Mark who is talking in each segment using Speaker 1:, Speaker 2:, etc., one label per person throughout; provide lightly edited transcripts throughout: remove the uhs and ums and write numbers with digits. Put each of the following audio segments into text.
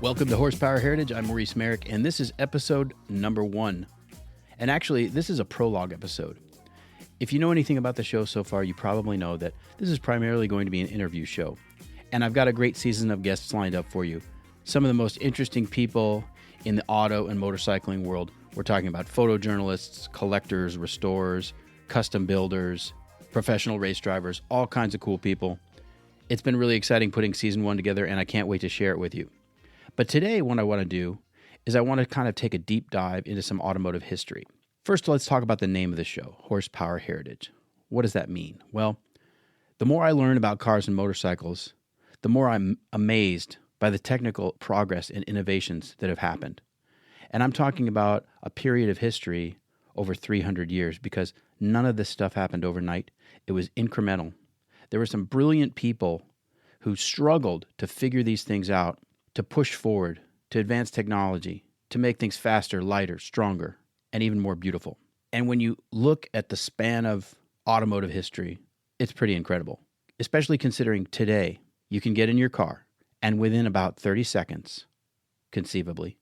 Speaker 1: Welcome to Horsepower Heritage. I'm Maurice Merrick, and this is episode number 1. And actually, this is a prologue episode. If you know anything about the show so far, you probably know that this is primarily going to be an interview show. And I've got a great season of guests lined up for you. Some of the most interesting people in the auto and motorcycling world. We're talking about photojournalists, collectors, restorers, custom builders, professional race drivers, all kinds of cool people. It's been really exciting putting season 1 together, and I can't wait to share it with you. But today, what I want to do is I want to kind of take a deep dive into some automotive history. First, let's talk about the name of the show, Horsepower Heritage. What does that mean? Well, the more I learn about cars and motorcycles, the more I'm amazed by the technical progress and innovations that have happened. And I'm talking about a period of history over 300 years because none of this stuff happened overnight. It was incremental. There were some brilliant people who struggled to figure these things out, to push forward, to advance technology, to make things faster, lighter, stronger, and even more beautiful. And when you look at the span of automotive history, it's pretty incredible, especially considering today you can get in your car and within about 30 seconds, conceivably,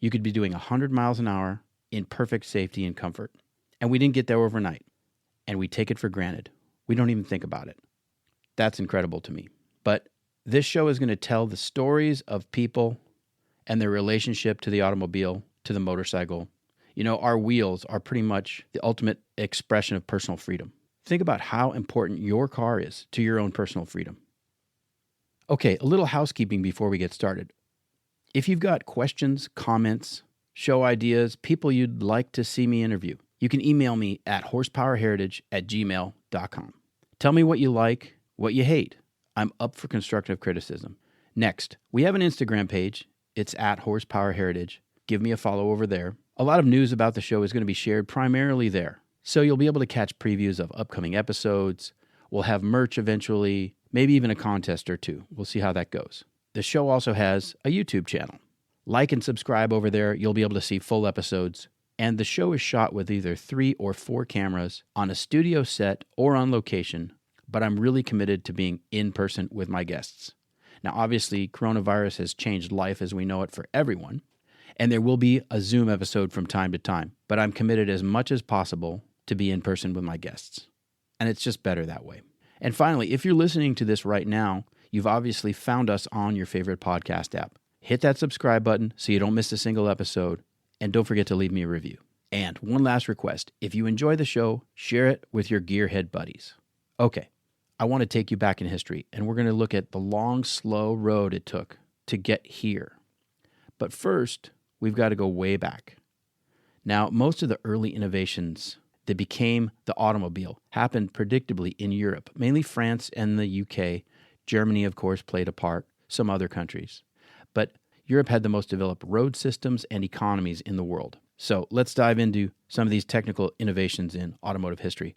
Speaker 1: you could be doing 100 miles an hour in perfect safety and comfort. And we didn't get there overnight, and we take it for granted. We don't even think about it. That's incredible to me. But this show is going to tell the stories of people and their relationship to the automobile, to the motorcycle. You know, our wheels are pretty much the ultimate expression of personal freedom. Think about how important your car is to your own personal freedom. Okay, a little housekeeping before we get started. If you've got questions, comments, show ideas, people you'd like to see me interview, you can email me at horsepowerheritage@gmail.com. Tell me what you like, what you hate. I'm up for constructive criticism. Next, we have an Instagram page. It's at Horsepower Heritage. Give me a follow over there. A lot of news about the show is going to be shared primarily there. So you'll be able to catch previews of upcoming episodes. We'll have merch eventually, maybe even a contest or two. We'll see how that goes. The show also has a YouTube channel. Like and subscribe over there. You'll be able to see full episodes. And the show is shot with either 3 or 4 cameras on a studio set or on location, but I'm really committed to being in person with my guests. Now, obviously, coronavirus has changed life as we know it for everyone, and there will be a Zoom episode from time to time, but I'm committed as much as possible to be in person with my guests. And it's just better that way. And finally, if you're listening to this right now, you've obviously found us on your favorite podcast app. Hit that subscribe button so you don't miss a single episode, and don't forget to leave me a review. And one last request, if you enjoy the show, share it with your gearhead buddies. Okay. I want to take you back in history, and we're going to look at the long, slow road it took to get here. But first, we've got to go way back. Now, most of the early innovations that became the automobile happened predictably in Europe, mainly France and the UK. Germany, of course, played a part, some other countries. But Europe had the most developed road systems and economies in the world. So let's dive into some of these technical innovations in automotive history.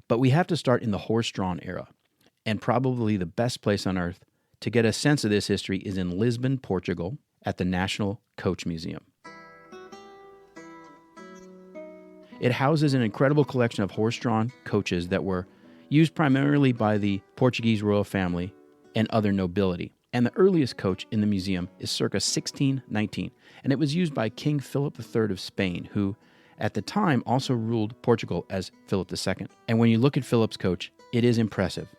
Speaker 1: But we have to start in the horse-drawn era. And probably the best place on earth to get a sense of this history is in Lisbon, Portugal, at the National Coach Museum. It houses an incredible collection of horse-drawn coaches that were used primarily by the Portuguese royal family and other nobility. And the earliest coach in the museum is circa 1619, and it was used by King Philip III of Spain, who at the time also ruled Portugal as Philip II. And when you look at Philip's coach, it is impressive.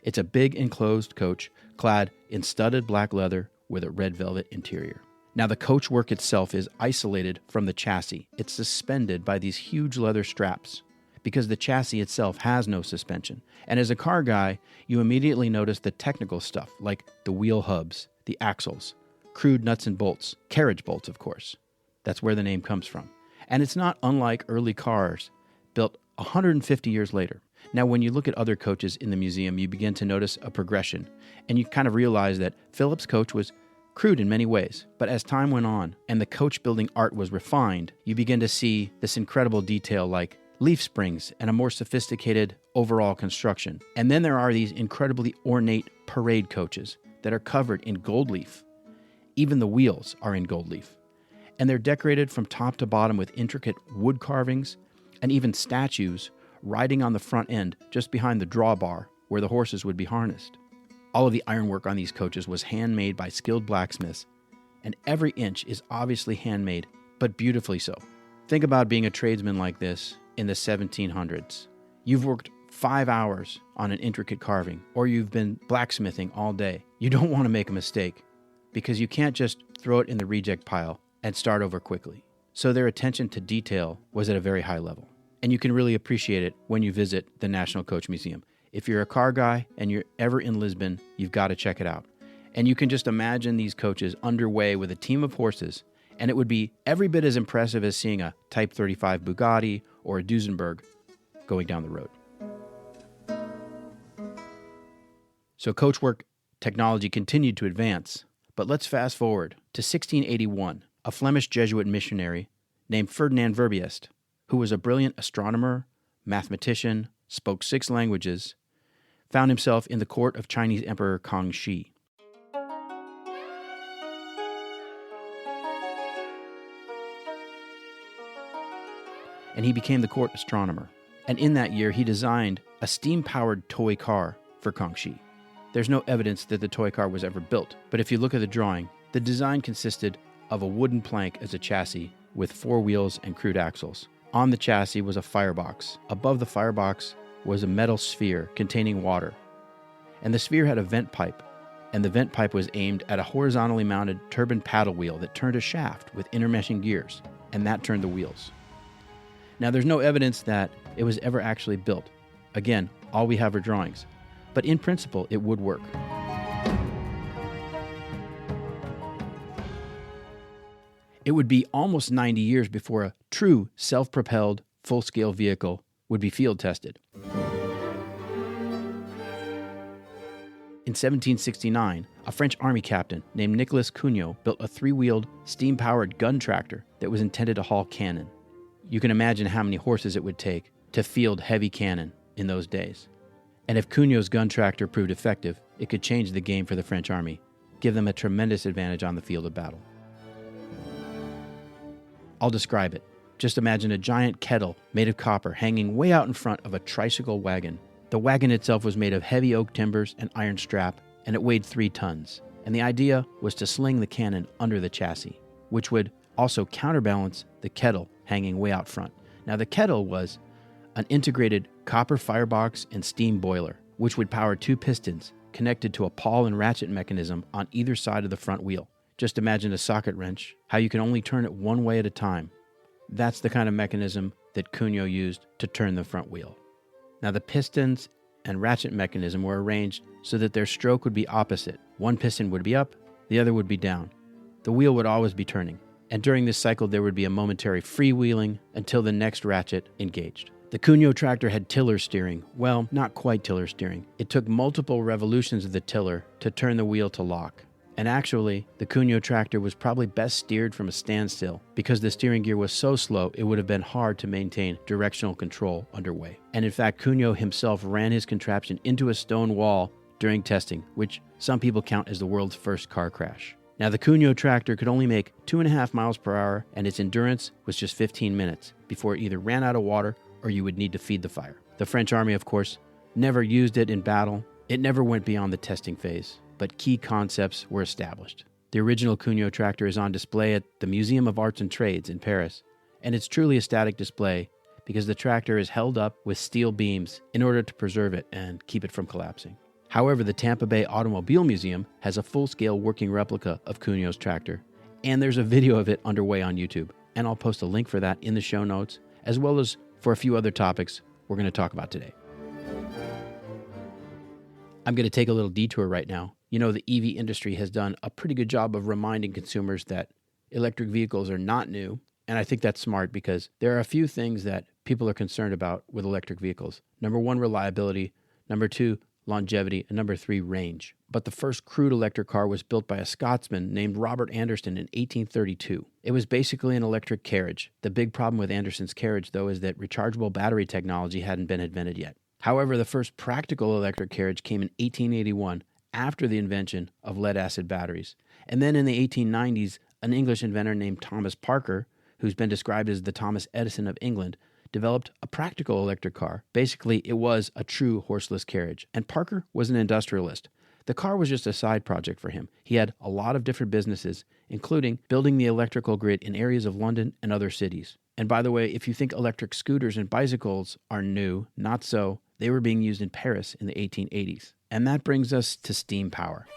Speaker 1: It's a big enclosed coach clad in studded black leather with a red velvet interior. Now, the coachwork itself is isolated from the chassis. It's suspended by these huge leather straps because the chassis itself has no suspension. And as a car guy, you immediately notice the technical stuff like the wheel hubs, the axles, crude nuts and bolts, carriage bolts, of course. That's where the name comes from. And it's not unlike early cars built 150 years later. Now, when you look at other coaches in the museum, you begin to notice a progression, and you kind of realize that Philip's coach was crude in many ways. But as time went on and the coach building art was refined, you begin to see this incredible detail like leaf springs and a more sophisticated overall construction. And then there are these incredibly ornate parade coaches that are covered in gold leaf. Even the wheels are in gold leaf. And they're decorated from top to bottom with intricate wood carvings and even statues riding on the front end just behind the drawbar where the horses would be harnessed. All of the ironwork on these coaches was handmade by skilled blacksmiths, and every inch is obviously handmade, but beautifully so. Think about being a tradesman like this in the 1700s. You've worked 5 hours on an intricate carving, or you've been blacksmithing all day. You don't want to make a mistake, because you can't just throw it in the reject pile and start over quickly. So their attention to detail was at a very high level. And you can really appreciate it when you visit the National Coach Museum. If you're a car guy and you're ever in Lisbon, you've got to check it out. And you can just imagine these coaches underway with a team of horses, and it would be every bit as impressive as seeing a Type 35 Bugatti or a Duesenberg going down the road. So coachwork technology continued to advance, but let's fast forward to 1681. A Flemish Jesuit missionary named Ferdinand Verbiest, who was a brilliant astronomer, mathematician, spoke 6 languages, found himself in the court of Chinese Emperor Kangxi. And he became the court astronomer. And in that year, he designed a steam-powered toy car for Kangxi. There's no evidence that the toy car was ever built, but if you look at the drawing, the design consisted of a wooden plank as a chassis with 4 wheels and crude axles. On the chassis was a firebox. Above the firebox was a metal sphere containing water. And the sphere had a vent pipe, and the vent pipe was aimed at a horizontally mounted turbine paddle wheel that turned a shaft with intermeshing gears, and that turned the wheels. Now, there's no evidence that it was ever actually built. Again, all we have are drawings. But in principle, it would work. It would be almost 90 years before a true self-propelled, full-scale vehicle would be field tested. In 1769, a French army captain named Nicolas Cugnot built a 3-wheeled, steam-powered gun tractor that was intended to haul cannon. You can imagine how many horses it would take to field heavy cannon in those days. And if Cugnot's gun tractor proved effective, it could change the game for the French army, give them a tremendous advantage on the field of battle. I'll describe it. Just imagine a giant kettle made of copper hanging way out in front of a tricycle wagon. The wagon itself was made of heavy oak timbers and iron strap, and it weighed 3 tons. And the idea was to sling the cannon under the chassis, which would also counterbalance the kettle hanging way out front. Now, the kettle was an integrated copper firebox and steam boiler, which would power 2 pistons connected to a pawl and ratchet mechanism on either side of the front wheel. Just imagine a socket wrench, how you can only turn it one way at a time. That's the kind of mechanism that Cugnot used to turn the front wheel. Now, the pistons and ratchet mechanism were arranged so that their stroke would be opposite. One piston would be up, the other would be down. The wheel would always be turning, and during this cycle there would be a momentary freewheeling until the next ratchet engaged. The Cugnot tractor had tiller steering. Well, not quite tiller steering. It took multiple revolutions of the tiller to turn the wheel to lock. And actually, the Cugnot tractor was probably best steered from a standstill because the steering gear was so slow it would have been hard to maintain directional control underway. And in fact, Cugnot himself ran his contraption into a stone wall during testing, which some people count as the world's first car crash. Now, the Cugnot tractor could only make 2.5 miles per hour, and its endurance was just 15 minutes before it either ran out of water or you would need to feed the fire. The French army, of course, never used it in battle. It never went beyond the testing phase, but key concepts were established. The original Cugnot tractor is on display at the Museum of Arts and Trades in Paris, and it's truly a static display because the tractor is held up with steel beams in order to preserve it and keep it from collapsing. However, the Tampa Bay Automobile Museum has a full-scale working replica of Cugnot's tractor, and there's a video of it underway on YouTube, and I'll post a link for that in the show notes, as well as for a few other topics we're going to talk about today. I'm going to take a little detour right now. You know, the EV industry has done a pretty good job of reminding consumers that electric vehicles are not new, and I think that's smart because there are a few things that people are concerned about with electric vehicles. Number 1, reliability. Number 2, longevity. And number 3, range. But the first crude electric car was built by a Scotsman named Robert Anderson in 1832. It was basically an electric carriage. The big problem with Anderson's carriage, though, is that rechargeable battery technology hadn't been invented yet. However, the first practical electric carriage came in 1881 after the invention of lead-acid batteries. And then in the 1890s, an English inventor named Thomas Parker, who's been described as the Thomas Edison of England, developed a practical electric car. Basically, it was a true horseless carriage. And Parker was an industrialist. The car was just a side project for him. He had a lot of different businesses, including building the electrical grid in areas of London and other cities. And by the way, if you think electric scooters and bicycles are new, not so. They were being used in Paris in the 1880s. And that brings us to steam power.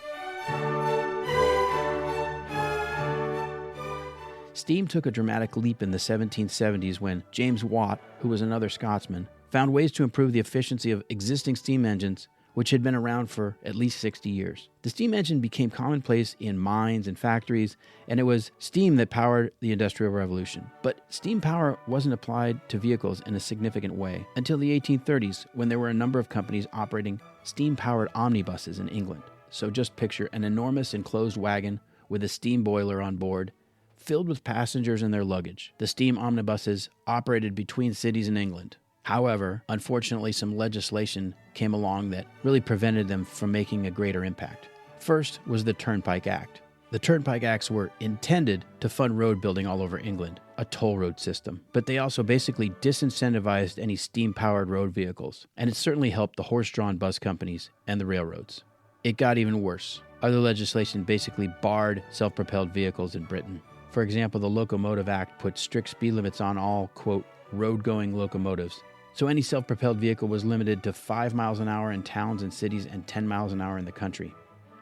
Speaker 1: Steam took a dramatic leap in the 1770s when James Watt, who was another Scotsman, found ways to improve the efficiency of existing steam engines, which had been around for at least 60 years. The steam engine became commonplace in mines and factories, and it was steam that powered the Industrial Revolution. But steam power wasn't applied to vehicles in a significant way until the 1830s, when there were a number of companies operating steam-powered omnibuses in England. So just picture an enormous enclosed wagon with a steam boiler on board, filled with passengers and their luggage. The steam omnibuses operated between cities in England. However, unfortunately, some legislation came along that really prevented them from making a greater impact. First was the Turnpike Act. The Turnpike Acts were intended to fund road building all over England, a toll road system, but they also basically disincentivized any steam-powered road vehicles, and it certainly helped the horse-drawn bus companies and the railroads. It got even worse. Other legislation basically barred self-propelled vehicles in Britain. For example, the Locomotive Act put strict speed limits on all, quote, road-going locomotives. So any self-propelled vehicle was limited to 5 miles an hour in towns and cities and 10 miles an hour in the country.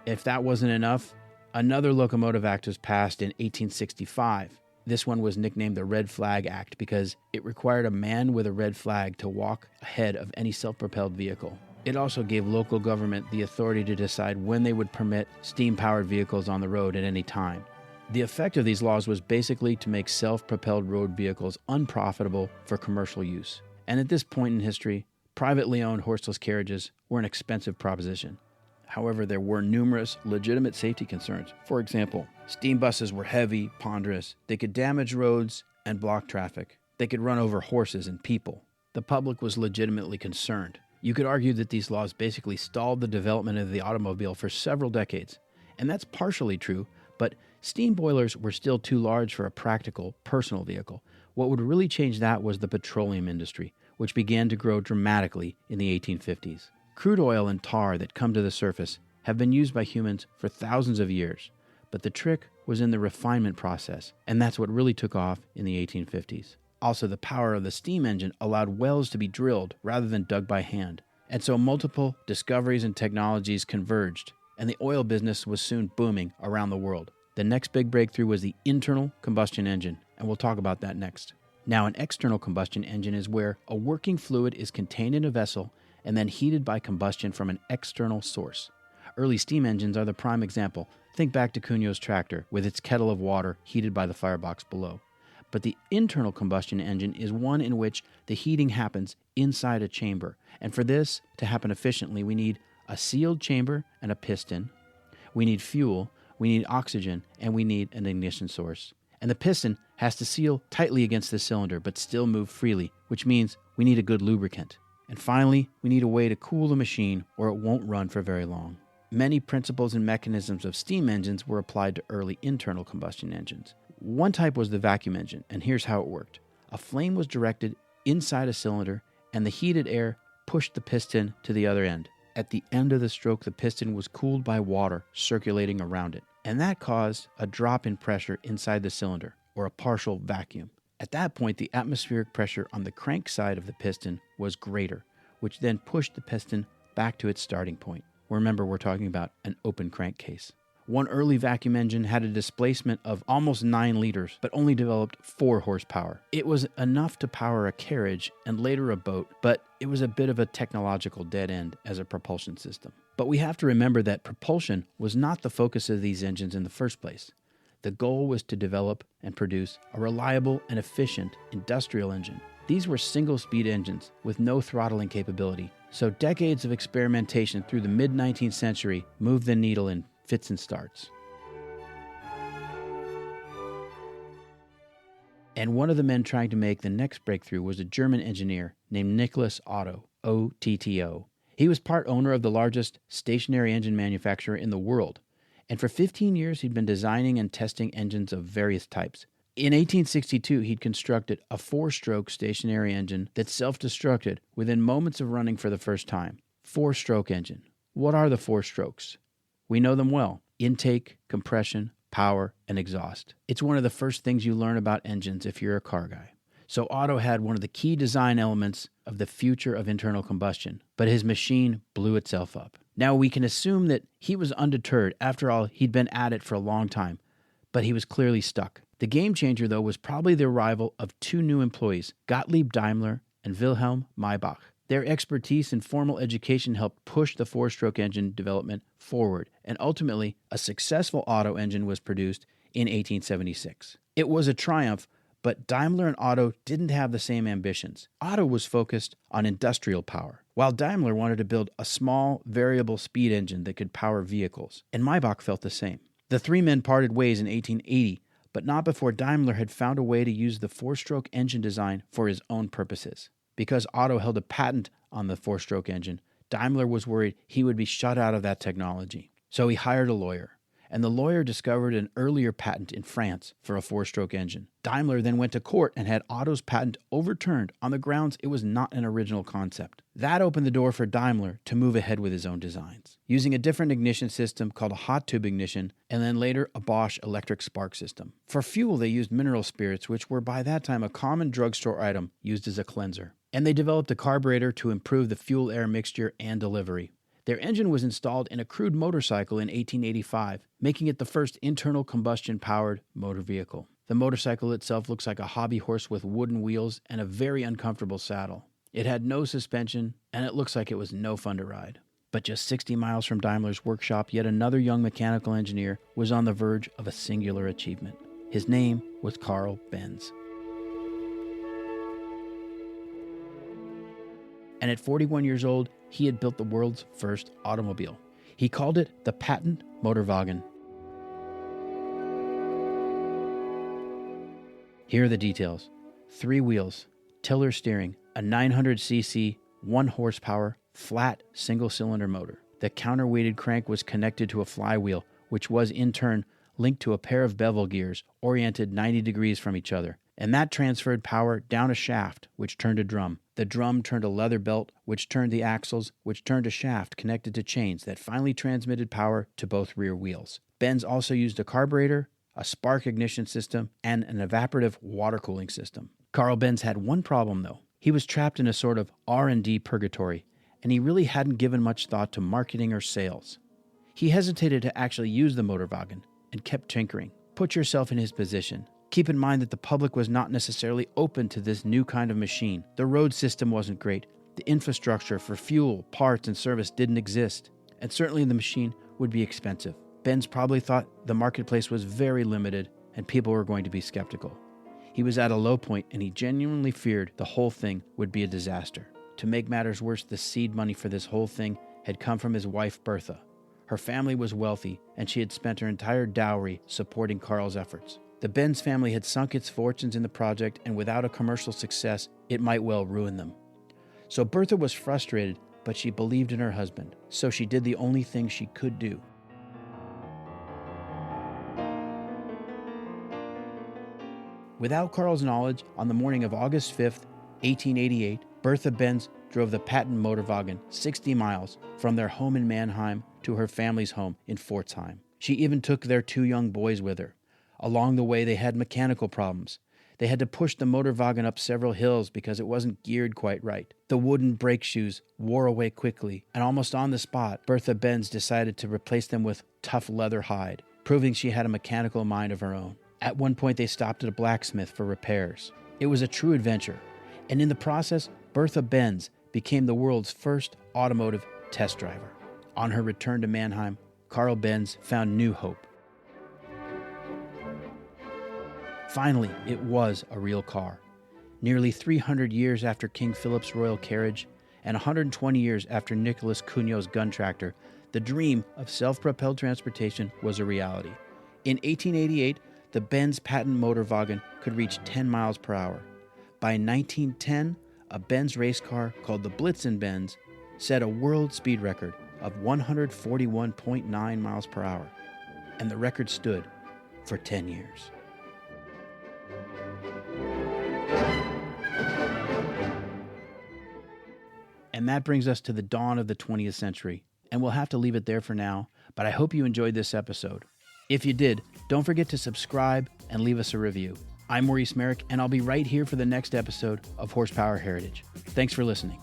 Speaker 1: If that wasn't enough, another Locomotive Act was passed in 1865. This one was nicknamed the Red Flag Act because it required a man with a red flag to walk ahead of any self-propelled vehicle. It also gave local government the authority to decide when they would permit steam-powered vehicles on the road at any time. The effect of these laws was basically to make self-propelled road vehicles unprofitable for commercial use. And at this point in history, privately owned horseless carriages were an expensive proposition. However, there were numerous legitimate safety concerns. For example, steam buses were heavy, ponderous. They could damage roads and block traffic. They could run over horses and people. The public was legitimately concerned. You could argue that these laws basically stalled the development of the automobile for several decades. And that's partially true, but steam boilers were still too large for a practical, personal vehicle. What would really change that was the petroleum industry, which began to grow dramatically in the 1850s. Crude oil and tar that come to the surface have been used by humans for thousands of years, but the trick was in the refinement process, and that's what really took off in the 1850s. Also, the power of the steam engine allowed wells to be drilled rather than dug by hand, and so multiple discoveries and technologies converged, and the oil business was soon booming around the world. The next big breakthrough was the internal combustion engine, and we'll talk about that next. Now, an external combustion engine is where a working fluid is contained in a vessel and then heated by combustion from an external source. Early steam engines are the prime example. Think back to Cugnot's tractor with its kettle of water heated by the firebox below. But the internal combustion engine is one in which the heating happens inside a chamber. And for this to happen efficiently, we need a sealed chamber and a piston. We need fuel, we need oxygen, and we need an ignition source. And the piston has to seal tightly against the cylinder but still move freely, which means we need a good lubricant. And finally, we need a way to cool the machine or it won't run for very long. Many principles and mechanisms of steam engines were applied to early internal combustion engines. One type was the vacuum engine, and here's how it worked. A flame was directed inside a cylinder, and the heated air pushed the piston to the other end. At the end of the stroke, the piston was cooled by water circulating around it, and that caused a drop in pressure inside the cylinder, or a partial vacuum. At that point, the atmospheric pressure on the crank side of the piston was greater, which then pushed the piston back to its starting point. Remember, we're talking about an open crankcase. One early vacuum engine had a displacement of almost 9 liters, but only developed 4 horsepower. It was enough to power a carriage and later a boat, but it was a bit of a technological dead end as a propulsion system. But we have to remember that propulsion was not the focus of these engines in the first place. The goal was to develop and produce a reliable and efficient industrial engine. These were single-speed engines with no throttling capability, so decades of experimentation through the mid-19th century moved the needle in fits and starts. And one of the men trying to make the next breakthrough was a German engineer named Nicholas Otto, O-T-T-O. He was part owner of the largest stationary engine manufacturer in the world, and for 15 years he'd been designing and testing engines of various types. In 1862, he'd constructed a 4-stroke stationary engine that self-destructed within moments of running for the first time. 4-stroke engine. What are the 4 strokes? We know them well: intake, compression, power, and exhaust. It's one of the first things you learn about engines if you're a car guy. So Otto had one of the key design elements of the future of internal combustion, but his machine blew itself up. Now we can assume that he was undeterred. After all, he'd been at it for a long time, but he was clearly stuck. The game changer, though, was probably the arrival of two new employees, Gottlieb Daimler and Wilhelm Maybach. Their expertise and formal education helped push the four-stroke engine development forward, and ultimately, a successful Otto engine was produced in 1876. It was a triumph, but Daimler and Otto didn't have the same ambitions. Otto was focused on industrial power, while Daimler wanted to build a small, variable speed engine that could power vehicles, and Maybach felt the same. The three men parted ways in 1880, but not before Daimler had found a way to use the four-stroke engine design for his own purposes. Because Otto held a patent on the four-stroke engine, Daimler was worried he would be shut out of that technology. So he hired a lawyer, and the lawyer discovered an earlier patent in France for a four-stroke engine. Daimler then went to court and had Otto's patent overturned on the grounds it was not an original concept. That opened the door for Daimler to move ahead with his own designs, using a different ignition system called a hot tube ignition, and then later a Bosch electric spark system. For fuel, they used mineral spirits, which were by that time a common drugstore item used as a cleanser. And they developed a carburetor to improve the fuel-air mixture and delivery. Their engine was installed in a crude motorcycle in 1885, making it the first internal combustion-powered motor vehicle. The motorcycle itself looks like a hobby horse with wooden wheels and a very uncomfortable saddle. It had no suspension, and it looks like it was no fun to ride. But just 60 miles from Daimler's workshop, yet another young mechanical engineer was on the verge of a singular achievement. His name was Carl Benz. And at 41 years old, he had built the world's first automobile. He called it the patent Motorwagen. Here are the details. 3 wheels, tiller steering, a 900cc, 1 horsepower, flat single-cylinder motor. The counterweighted crank was connected to a flywheel, which was in turn linked to a pair of bevel gears oriented 90 degrees from each other. And that transferred power down a shaft, which turned a drum. The drum turned a leather belt, which turned the axles, which turned a shaft connected to chains that finally transmitted power to both rear wheels. Benz also used a carburetor, a spark ignition system, and an evaporative water cooling system. Carl Benz had one problem, though. He was trapped in a sort of R&D purgatory, and he really hadn't given much thought to marketing or sales. He hesitated to actually use the Motorwagen and kept tinkering. Put yourself in his position. Keep in mind that the public was not necessarily open to this new kind of machine. The road system wasn't great. The infrastructure for fuel, parts, and service didn't exist. And certainly the machine would be expensive. Benz probably thought the marketplace was very limited and people were going to be skeptical. He was at a low point and he genuinely feared the whole thing would be a disaster. To make matters worse, the seed money for this whole thing had come from his wife, Bertha. Her family was wealthy and she had spent her entire dowry supporting Carl's efforts. The Benz family had sunk its fortunes in the project, and without a commercial success, it might well ruin them. So Bertha was frustrated, but she believed in her husband, so she did the only thing she could do. Without Carl's knowledge, on the morning of August 5th, 1888, Bertha Benz drove the patent Motorwagen 60 miles from their home in Mannheim to her family's home in Pforzheim. She even took their 2 young boys with her. Along the way, they had mechanical problems. They had to push the Motorwagen up several hills because it wasn't geared quite right. The wooden brake shoes wore away quickly, and almost on the spot, Bertha Benz decided to replace them with tough leather hide, proving she had a mechanical mind of her own. At one point, they stopped at a blacksmith for repairs. It was a true adventure, and in the process, Bertha Benz became the world's first automotive test driver. On her return to Mannheim, Carl Benz found new hope. Finally, it was a real car. Nearly 300 years after King Philip's royal carriage and 120 years after Nicholas Cugnot's gun tractor, the dream of self-propelled transportation was a reality. In 1888, the Benz patent Motorwagen could reach 10 miles per hour. By 1910, a Benz race car called the Blitzen Benz set a world speed record of 141.9 miles per hour, and the record stood for 10 years. And that brings us to the dawn of the 20th century, and we'll have to leave it there for now, but I hope you enjoyed this episode. If you did, don't forget to subscribe and leave us a review. I'm Maurice Merrick, and I'll be right here for the next episode of Horsepower Heritage. Thanks for listening.